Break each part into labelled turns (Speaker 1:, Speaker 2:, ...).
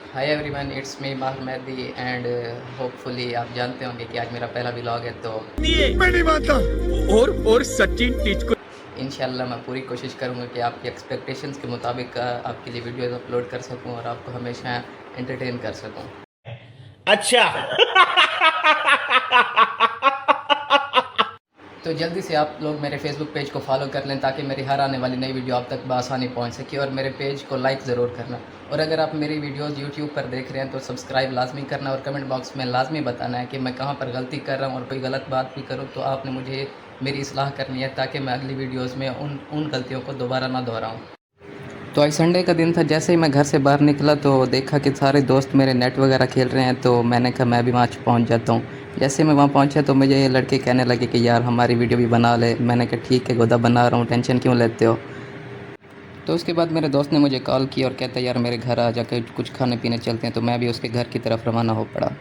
Speaker 1: Hi everyone, it's me माहिर Mehdi and hopefully आप जानते होंगे कि आज मेरा पहला व्लॉग है। तो
Speaker 2: मैं नहीं मानता। और सचिन टीच को
Speaker 1: इंशाल्लाह मैं पूरी कोशिश करूँगा कि आपकी एक्सपेक्टेशंस के मुताबिक आपके लिए वीडियोस अपलोड कर सकूँ और आपको हमेशा एंटरटेन कर सकूँ।
Speaker 2: अच्छा।
Speaker 1: तो जल्दी से आप लोग मेरे फेसबुक पेज को फॉलो कर लें ताकि मेरी हर आने वाली नई वीडियो आप तक बआसानी पहुंच सके, और मेरे पेज को लाइक ज़रूर करना। और अगर आप मेरी वीडियोस यूट्यूब पर देख रहे हैं तो सब्सक्राइब लाजमी करना और कमेंट बॉक्स में लाजमी बताना है कि मैं कहां पर गलती कर रहा हूं, और कोई गलत बात भी करूं तो आपने मुझे मेरी इस्लाह करनी है ताकि मैं अगली वीडियोज़ में उन गलतियों को दोबारा ना दोहराऊँ। तो आज संडे का दिन था। जैसे ही मैं घर से बाहर निकला तो देखा कि सारे दोस्त मेरे नेट वगैरह खेल रहे हैं, तो मैंने कहा मैं भी वहाँ पहुँच जाता हूँ। जैसे मैं वहाँ पहुँचा तो मुझे ये लड़के कहने लगे कि यार हमारी वीडियो भी बना ले। मैंने कहा ठीक है गोदा, बना रहा हूँ, टेंशन क्यों लेते हो। तो उसके बाद मेरे दोस्त ने मुझे कॉल की और कहता यार मेरे घर आ जाकर कुछ खाने पीने चलते हैं। तो मैं भी उसके घर की तरफ रवाना हो पड़ा।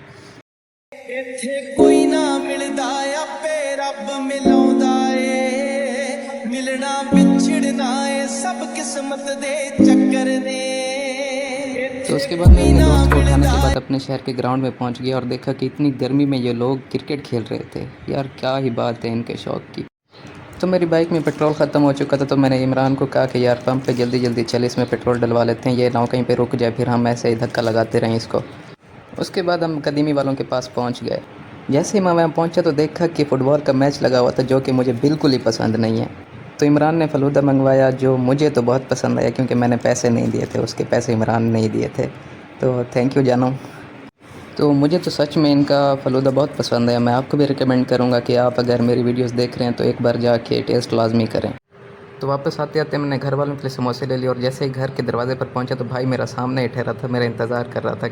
Speaker 3: कोई ना मिलदा आपे रब मिलाउंदा ए, मिलना विछड़ना ए सब किस्मत दे चक्कर ने।
Speaker 1: तो उसके बाद मैं अपने दोस्त को उठाने के बाद अपने शहर के ग्राउंड में पहुंच गया और देखा कि इतनी गर्मी में ये लोग क्रिकेट खेल रहे थे। यार क्या ही बात है इनके शौक़ की। तो मेरी बाइक में पेट्रोल ख़त्म हो चुका था, तो मैंने इमरान को कहा कि यार पंप पे जल्दी जल्दी चल, इसमें पेट्रोल डलवा लेते हैं, ये ना हो कहीं पे रुक जाए फिर हम ऐसे ही धक्का लगाते रहें इसको। उसके बाद हम कदीमी वालों के पास पहुंच गए। जैसे ही मैं वहाँ पहुंचा तो देखा कि फ़ुटबॉल का मैच लगा हुआ था, जो कि मुझे बिल्कुल ही पसंद नहीं है। तो इमरान ने फ़लूदा मंगवाया, जो मुझे तो बहुत पसंद आया क्योंकि मैंने पैसे नहीं दिए थे, उसके पैसे इमरान ने नहीं दिए थे। तो थैंक यू जानू। तो मुझे तो सच में इनका फ़लूदा बहुत पसंद है। मैं आपको भी रिकमेंड करूँगा कि आप अगर मेरी वीडियोस देख रहे हैं तो एक बार जाके टेस्ट लाजमी करें। तो वापस आते आते मैंने घर वालों के लिए समोसे ले लिए, और जैसे ही घर के दरवाजे पर पहुंचा तो भाई मेरा सामने ही ठहरा था, मेरा इंतज़ार कर रहा था